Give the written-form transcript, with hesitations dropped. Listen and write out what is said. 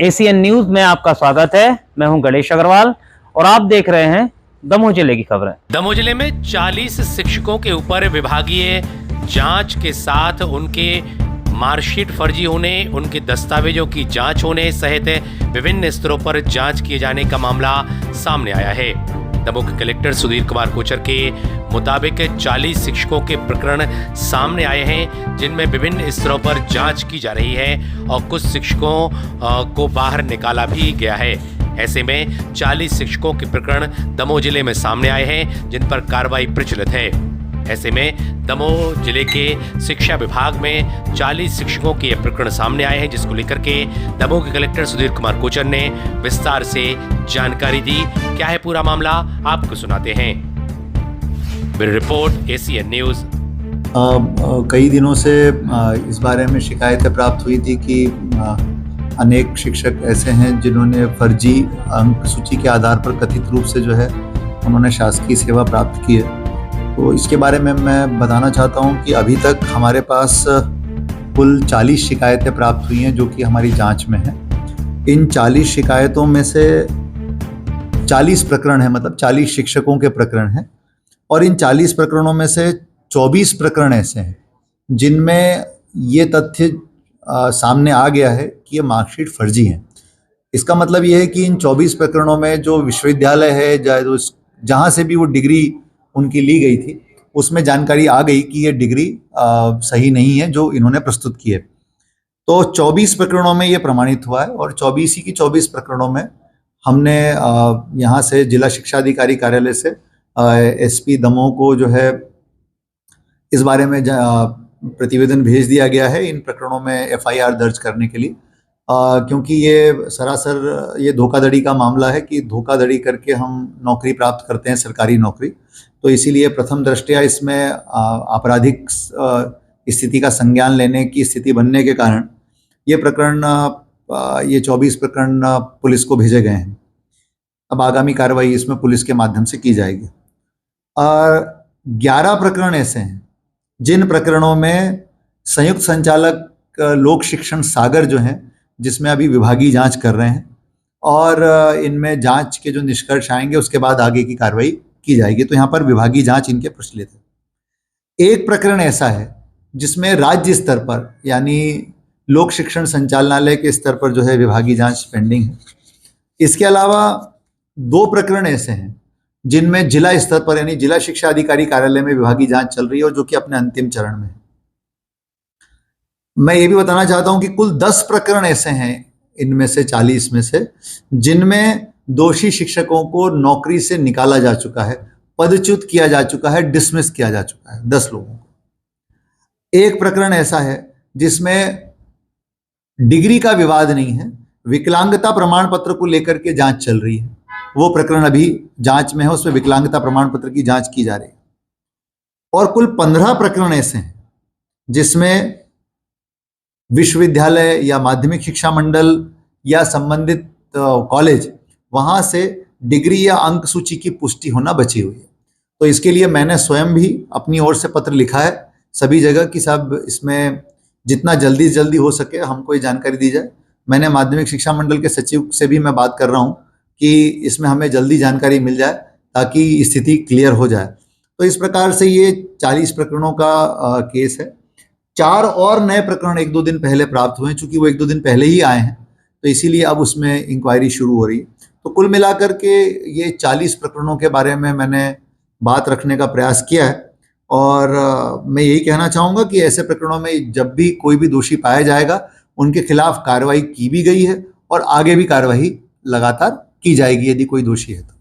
ACN news में आपका स्वागत है। मैं हूं गणेश अग्रवाल और आप देख रहे हैं दमोह जिले की खबरें। दमोह जिले में 40 शिक्षकों के ऊपर विभागीय जांच के साथ उनके मार्कशीट फर्जी होने, उनके दस्तावेजों की जांच होने सहित विभिन्न स्तरों पर जांच किए जाने का मामला सामने आया है। दमोह के कलेक्टर सुधीर कुमार कोचर के मुताबिक 40 शिक्षकों के प्रकरण सामने आए हैं, जिनमें विभिन्न स्तरों पर जांच की जा रही है और कुछ शिक्षकों को बाहर निकाला भी गया है। ऐसे में 40 शिक्षकों के प्रकरण दमोह जिले में सामने आए हैं, जिन पर कार्रवाई प्रचलित है। ऐसे में दमोह जिले के शिक्षा विभाग में 40 शिक्षकों के ये प्रकरण सामने आए हैं, जिसको लेकर के दमोह के कलेक्टर सुधीर कुमार कोचर ने विस्तार से जानकारी दी। क्या है पूरा मामला, आपको सुनाते हैं। Bureau report, ACN news. कई दिनों से इस बारे में शिकायतें प्राप्त हुई थी कि अनेक शिक्षक ऐसे हैं जिन्होंने फर्जी अंक सूची के आधार पर कथित रूप से जो है उन्होंने शासकीय सेवा प्राप्त की है। तो इसके बारे में मैं बताना चाहता हूं कि अभी तक हमारे पास कुल 40 शिकायतें प्राप्त हुई हैं जो कि हमारी जांच में हैं। इन 40 शिकायतों में से 40 प्रकरण हैं, मतलब 40 शिक्षकों के प्रकरण हैं, और इन 40 प्रकरणों में से 24 प्रकरण ऐसे हैं जिनमें ये तथ्य सामने आ गया है कि ये मार्कशीट फर्जी है। इसका मतलब ये है कि इन 24 प्रकरणों में जो विश्वविद्यालय है, जहाँ से भी वो डिग्री उनकी ली गई थी, उसमें जानकारी आ गई कि ये डिग्री सही नहीं है जो इन्होंने प्रस्तुत की है। तो 24 प्रकरणों में ये प्रमाणित हुआ है और 24 ही की 24 प्रकरणों में हमने यहाँ से जिला शिक्षा अधिकारी कार्यालय से एसपी दमोह को जो है इस बारे में प्रतिवेदन भेज दिया गया है इन प्रकरणों में एफआईआर दर्ज करने के लिए, क्योंकि ये सरासर ये धोखाधड़ी का मामला है कि धोखाधड़ी करके हम नौकरी प्राप्त करते हैं, सरकारी नौकरी। तो इसीलिए प्रथम दृष्टया इसमें आपराधिक स्थिति का संज्ञान लेने की स्थिति बनने के कारण ये प्रकरण ये 24 प्रकरण पुलिस को भेजे गए हैं। अब आगामी कार्रवाई इसमें पुलिस के माध्यम से की जाएगी। 11 प्रकरण ऐसे हैं जिन प्रकरणों में संयुक्त संचालक लोक शिक्षण सागर जो हैं, जिसमें अभी विभागीय जांच कर रहे हैं और इनमें जांच के जो निष्कर्ष आएंगे उसके बाद आगे की कार्रवाई की जाएगी। तो यहाँ पर विभागीय जांच इनके प्रचलित है। एक प्रकरण ऐसा है जिसमें राज्य स्तर पर यानी लोक शिक्षण संचालनालय के स्तर पर जो है विभागीय जांच पेंडिंग है। इसके अलावा 2 प्रकरण ऐसे हैं जिनमें जिला स्तर पर यानी जिला शिक्षा अधिकारी कार्यालय में विभागीय जांच चल रही है और जो कि अपने अंतिम चरण में है। मैं ये भी बताना चाहता हूं कि कुल 10 प्रकरण ऐसे हैं इनमें से 40 में से जिनमें दोषी शिक्षकों को नौकरी से निकाला जा चुका है, पदच्युत किया जा चुका है, डिसमिस किया जा चुका है 10 लोगों को। एक प्रकरण ऐसा है जिसमें डिग्री का विवाद नहीं है, विकलांगता प्रमाण पत्र को लेकर के जांच चल रही है। वो प्रकरण अभी जांच में है, उसमें विकलांगता प्रमाण पत्र की जांच की जा रही है। और कुल 15 प्रकरण ऐसे हैं जिसमें विश्वविद्यालय या माध्यमिक शिक्षा मंडल या संबंधित कॉलेज वहां से डिग्री या अंक सूची की पुष्टि होना बची हुई है। तो इसके लिए मैंने स्वयं भी अपनी ओर से पत्र लिखा है सभी जगह कि साहब इसमें जितना जल्दी जल्दी हो सके हमको ये जानकारी दी जाए। मैंने माध्यमिक शिक्षा मंडल के सचिव से भी मैं बात कर रहा हूँ कि इसमें हमें जल्दी जानकारी मिल जाए ताकि स्थिति क्लियर हो जाए। तो इस प्रकार से ये 40 प्रकरणों का केस है। 4 और नए प्रकरण 1-2 दिन पहले प्राप्त हुए हैं, चूंकि वो 1-2 दिन पहले ही आए हैं तो इसीलिए अब उसमें इंक्वायरी शुरू हो रही है। तो कुल मिलाकर के ये 40 प्रकरणों के बारे में मैंने बात रखने का प्रयास किया है और मैं यही कहना चाहूँगा कि ऐसे प्रकरणों में जब भी कोई भी दोषी पाया जाएगा उनके खिलाफ कार्रवाई की भी गई है और आगे भी कार्रवाई लगातार की जाएगी यदि कोई दोषी है तो।